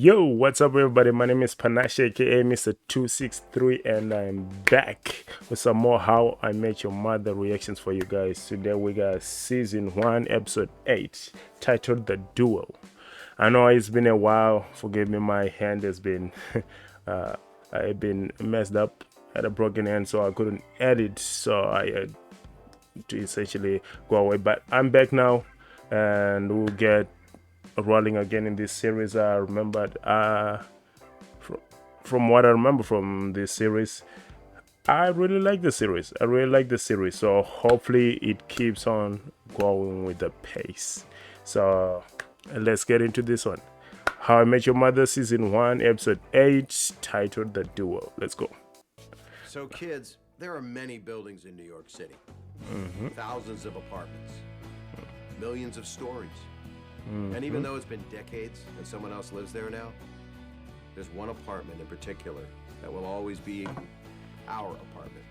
Yo, what's up, everybody? My name is Panache, aka Mr. 263, and I'm back with some more How I Met Your Mother reactions for you guys. Today, we got season 1, episode 8, titled The Duel. I know it's been a while. Forgive me, my hand has been, I've been messed up. I had a broken hand, so I couldn't edit. So I had to essentially go away. But I'm back now, and we'll get rolling again in this series. I remembered from what I remember from this series, I really like the series. So hopefully it keeps on going with the pace. So let's get into this one. How I Met Your Mother season 1 episode 8, titled The Duel. Let's go. So kids, there are many buildings in New York City. Thousands of apartments. Millions of stories. And even though it's been decades and someone else lives there now, there's one apartment in particular that will always be our apartment.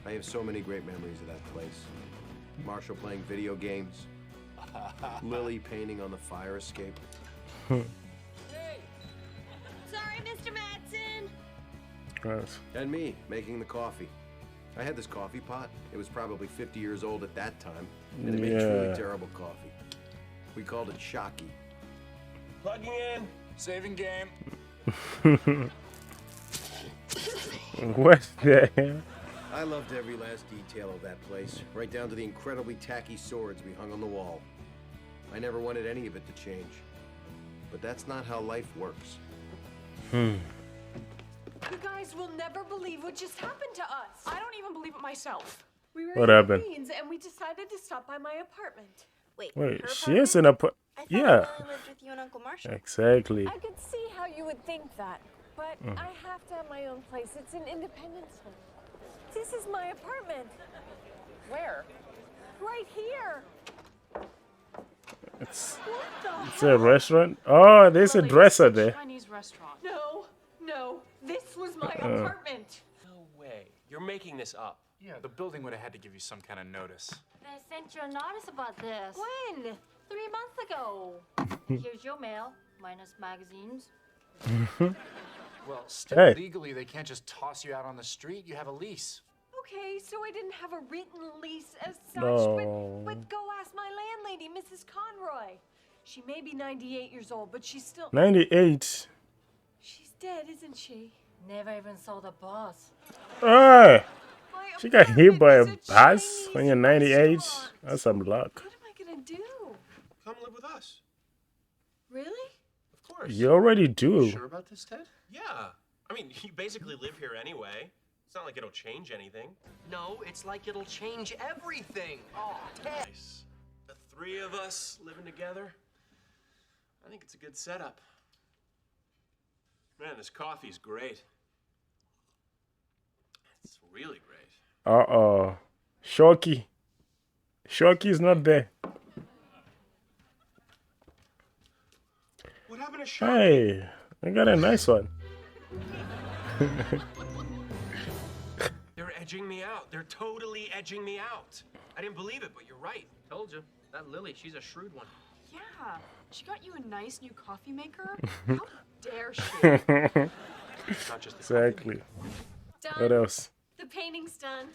I have so many great memories of that place. Marshall playing video games, Lily painting on the fire escape. Hey! Sorry, Mr. Madsen! Yes. And me making the coffee. I had this coffee pot. It was probably 50 years old at that time, and it made truly terrible coffee. We called it Shocky. Plugging in, saving game. What's that? I loved every last detail of that place, right down to the incredibly tacky swords we hung on the wall. I never wanted any of it to change. But that's not how life works. You guys will never believe what just happened to us. I don't even believe it myself. We were What in happened? Queens and we decided to stop by my apartment. Wait, her she is in a... I thought Yeah. I only lived with you and Uncle Marshall. Exactly. I could see how you would think that, but I have to have my own place. It's an independence home. This is my apartment. Where? Right here. It's What a the restaurant. Oh, there's a Really, dresser it's a there. Chinese restaurant. No, this was my apartment. No way. You're making this up. Yeah, the building would have had to give you some kind of notice. They sent you a notice about this. When? 3 months ago. Here's your mail, minus magazines. Well, still Hey. legally, they can't just toss you out on the street. You have a lease. Okay, so I didn't have a written lease as such, No. but go ask my landlady, Mrs. Conroy. She may be 98 years old, but she's still... 98. She's dead, isn't she? Never even saw the boss. Oh, My she got hit by a apartment is bus Chinese when you're 98. restaurant. That's some luck. What am I gonna do? Come live with us. Really? Of course. You already do. Sure about this, Ted? Yeah. I mean, you basically live here anyway. It's not like it'll change anything. No, it's like it'll change everything. Oh, Ted. Nice. The 3 of us living together. I think it's a good setup. Man, this coffee's great. It's really great. Uh-oh. Shocky. Shocky's not there. What happened to Sean? Hey, I got a nice one. They're edging me out. They're totally edging me out. I didn't believe it, but you're right. Told you. That Lily, she's a shrewd one. Yeah. She got you a nice new coffee maker? How dare she? It's not just the Exactly. Done. What else? The painting's done.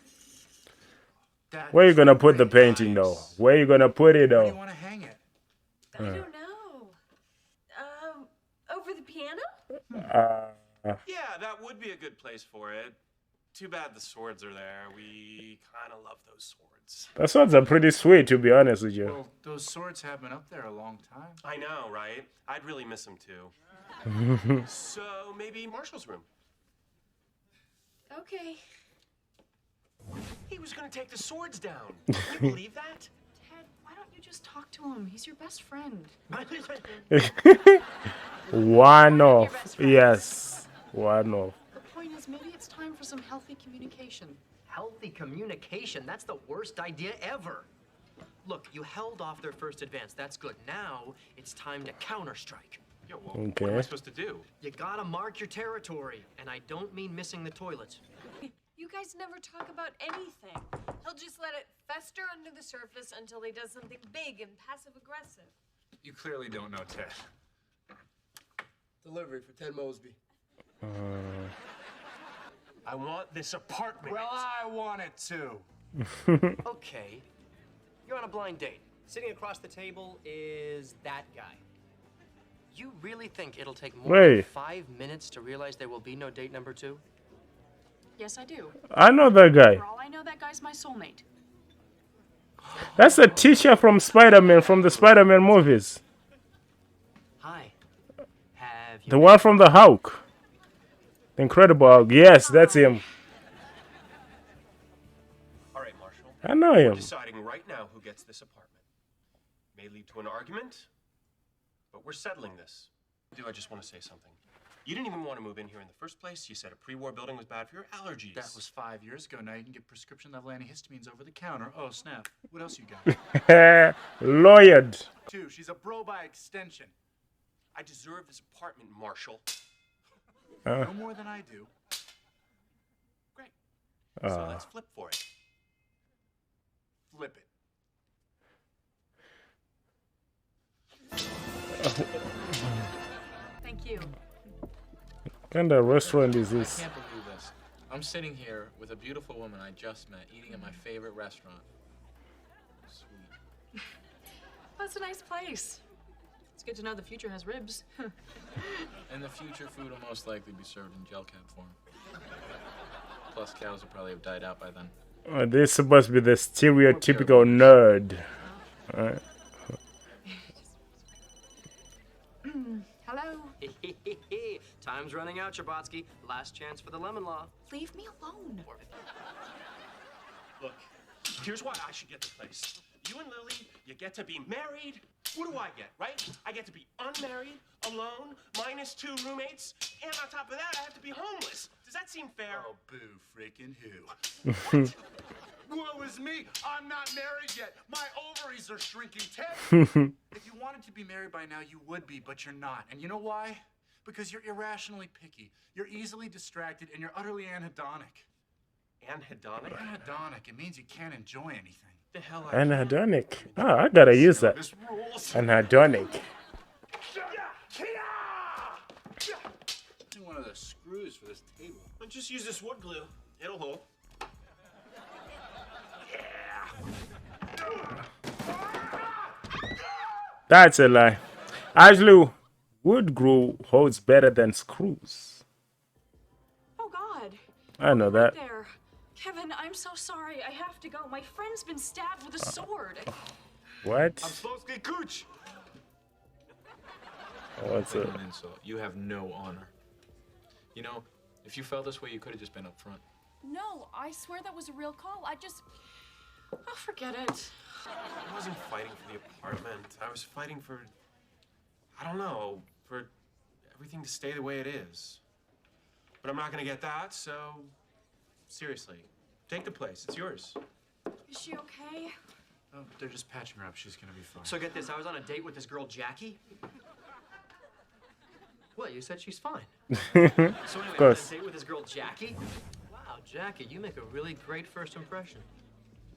That Where you is gonna put the very painting though? nice. Where you gonna put it Where do you though? want to hang it? I don't know. Over the piano? Yeah, that would be a good place for it. Too bad the swords are there. We kind of love those swords. The swords are pretty sweet, to be honest with you. Well, those swords have been up there a long time. I know, right? I'd really miss them too. So maybe Marshall's room. Okay. He was gonna take the swords down. Can you believe that? Ted, why don't you just talk to him? He's your best friend. One off. Yes. One off. The point is, maybe it's time for some healthy communication. Healthy communication, that's the worst idea ever. Look, you held off their first advance. That's good. Now it's time to counter-strike. Yo, well, what am I Okay. supposed to do? You gotta mark your territory. And I don't mean missing the toilets. You guys never talk about anything. He'll just let it fester under the surface until he does something big and passive-aggressive. You clearly don't know Ted. Delivery for Ted Mosby. I want this apartment. Well, I want it too. Okay. You're on a blind date. Sitting across the table is that guy. You really think it'll take more than 5 minutes to realize there will be no date number 2? Yes, I do. I know that guy. For all I know, that guy's my soulmate. That's a teacher from Spider-Man, from the Spider-Man movies. Hi. Have you The one from the Hulk. The Incredible Hulk. Yes, that's him. All right, Marshall. I know We're him. deciding right now who gets this apartment. May lead to an argument, but we're settling this. I just want to say something. You didn't even want to move in here in the first place. You said a pre-war building was bad for your allergies. That was 5 years ago. Now you can get prescription level antihistamines over the counter. Oh, snap. What else you got? Lawyered. 2. She's a bro by extension. I deserve this apartment, Marshall. No more than I do. Great. So let's flip for it. Flip it. Thank you. What kind of restaurant is I this? can't believe this. I'm sitting here with a beautiful woman I just met, eating at my favorite restaurant. Sweet. That's a nice place. It's good to know the future has ribs. In the future, food will most likely be served in gel cap form. Plus, cows will probably have died out by then. This is supposed to be the stereotypical nerd. Hello? Time's running out, Chabotsky. Last chance for the lemon law. Leave me alone. Look, here's why I should get the place. You and Lily, you get to be married. What do I get, right? I get to be unmarried, alone, minus 2 roommates, and on top of that, I have to be homeless. Does that seem fair? Oh, boo freaking who. Woe is me. I'm not married yet. My ovaries are shrinking. Ted, if you wanted to be married by now, you would be, but you're not. And you know why? Because you're irrationally picky. You're easily distracted, and you're utterly anhedonic. Anhedonic? Anhedonic. It means you can't enjoy anything. The hell Anhedonic. Oh, I gotta use that. This rules. Anhedonic. One of the screws for this table. I'll just use this wood glue. It'll hold. That's a lie. Actually, wood glue holds better than screws. Oh, God. I know that. There. Kevin, I'm so sorry. I have to go. My friend's been stabbed with a sword. What? I'm supposed to get cooch. What's That's up? an insult. You have no honor. You know, if you felt this way, you could have just been up front. No, I swear that was a real call. Oh, forget it. I wasn't fighting for the apartment. I was fighting for, I don't know, for everything to stay the way it is. But I'm not gonna get that, so seriously, take the place. It's yours. Is she okay? Oh, they're just patching her up. She's gonna be fine. So get this, I was on a date with this girl, Jackie. What, you said she's fine? So anyway, I was on a date with this girl, Jackie. Wow, Jackie, you make a really great first impression.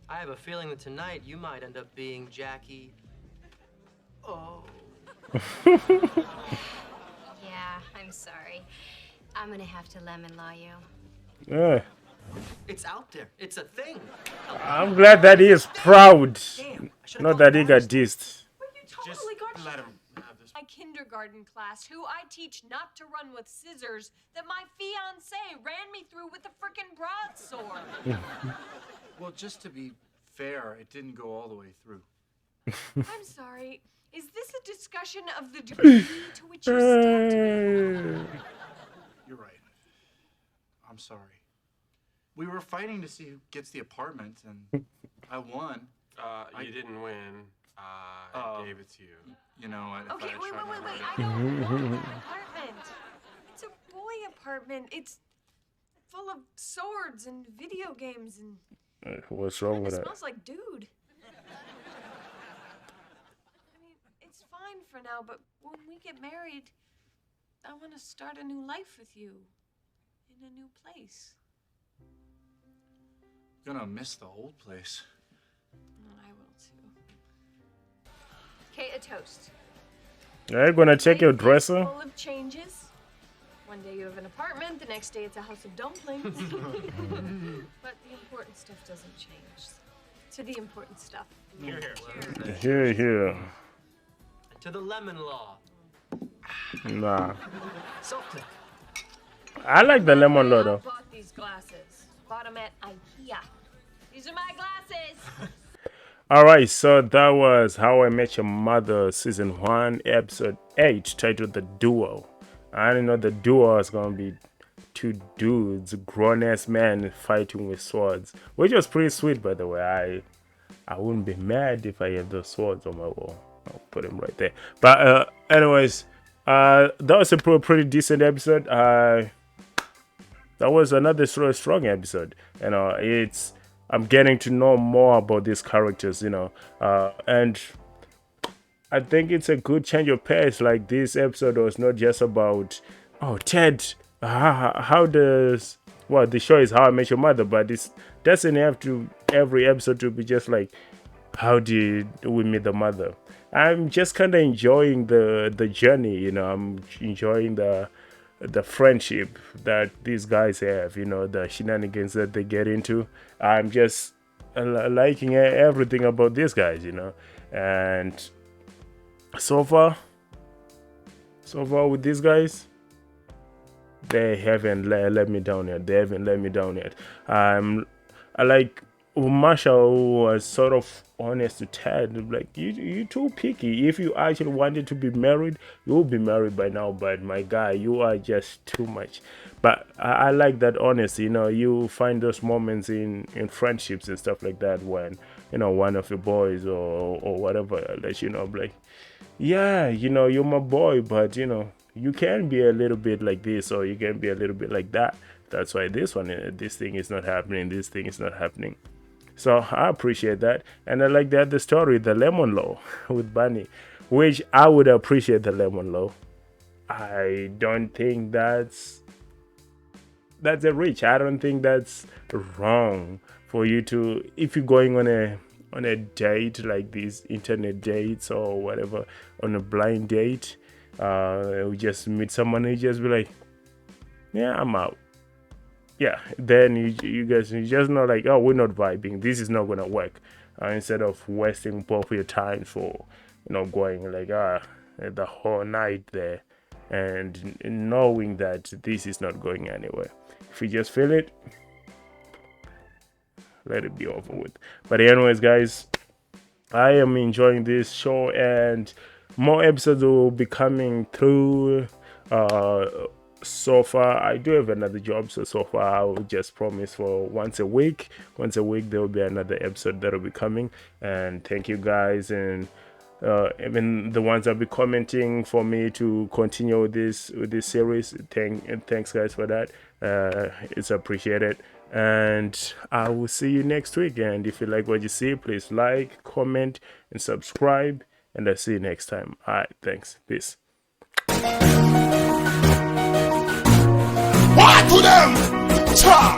I have a feeling that tonight you might end up being Jackie. Oh. Yeah, I'm sorry. I'm gonna have to lemon law you. Yeah. It's out there. It's a thing. I'm glad that he is proud. Not that he got dissed. Just let him have this. My kindergarten class, who I teach not to run with scissors, that my fiance ran me through with a frickin' broadsword. Well, just to be fair, it didn't go all the way through. I'm sorry. Is this a discussion of the degree to which you stabbed me? You're right. I'm sorry. We were fighting to see who gets the apartment, and I won. You didn't win. I gave it to you. You know, Okay, wait. I don't want an apartment. It's a boy apartment. It's full of swords and video games and... What's wrong with It that? smells like dude. I mean, it's fine for now, but when we get married, I want to start a new life with you. In a new place. Gonna miss the old place. And I will too. Okay, a toast. Are you gonna check your Life is dresser? full of changes. One day you have an apartment, the next day it's a house of dumplings. But the important stuff doesn't change. To the important stuff. Here, here. Here, here. To the lemon law. Nah. Something. I like the lemon law I though. bought these glasses. Bought them at IKEA. These are my glasses. Alright, so that was How I Met Your Mother Season 1, Episode 8, titled The Duel. I didn't know the duel was gonna be two dudes, grown-ass men fighting with swords, which was pretty sweet, by the way. I wouldn't be mad if I had those swords on my wall. I'll put them right there. But anyways, that was a pretty decent episode. That was another strong episode. You know, I'm getting to know more about these characters, you know, and I think it's a good change of pace. Like, this episode was not just about, oh, Ted, how does, well, the show is How I Met Your Mother, but it doesn't have to, every episode to be just like, how did we meet the mother? I'm just kind of enjoying the journey, you know. I'm enjoying the friendship that these guys have, you know, the shenanigans that they get into. I'm just liking everything about these guys, you know. And so far with these guys, they haven't let me down yet. I like Marshall was sort of honest to Ted, like, you too picky. If you actually wanted to be married, you will be married by now, but my guy, you are just too much. But I like that honesty, you know. You find those moments in friendships and stuff like that when, you know, one of your boys or whatever lets you know, like, yeah, you know, you're my boy, but, you know, you can be a little bit like this or you can be a little bit like that. That's why this thing is not happening, this thing is not happening. So I appreciate that. And I like the story, the lemon law with Bunny, which I would appreciate the lemon law. I don't think that's a reach. I don't think that's wrong for you to, if you're going on a date, like these internet dates or whatever, on a blind date, you just meet someone and you just be like, yeah, I'm out. Yeah, then you guys, you just know, like, oh, we're not vibing, this is not gonna work, instead of wasting both your time for, you know, going like the whole night there and knowing that this is not going anywhere. If you just feel it, let it be over with. But anyways, guys, I am enjoying this show and more episodes will be coming through. So far I do have another job, so far I will just promise for once a week there will be another episode that will be coming. And thank you guys, and even the ones that be commenting for me to continue with this series, thanks guys for that. It's appreciated, and I will see you next week. And if you like what you see, please like, comment and subscribe, and I'll see you next time. All right, thanks, peace. What to them? Cha!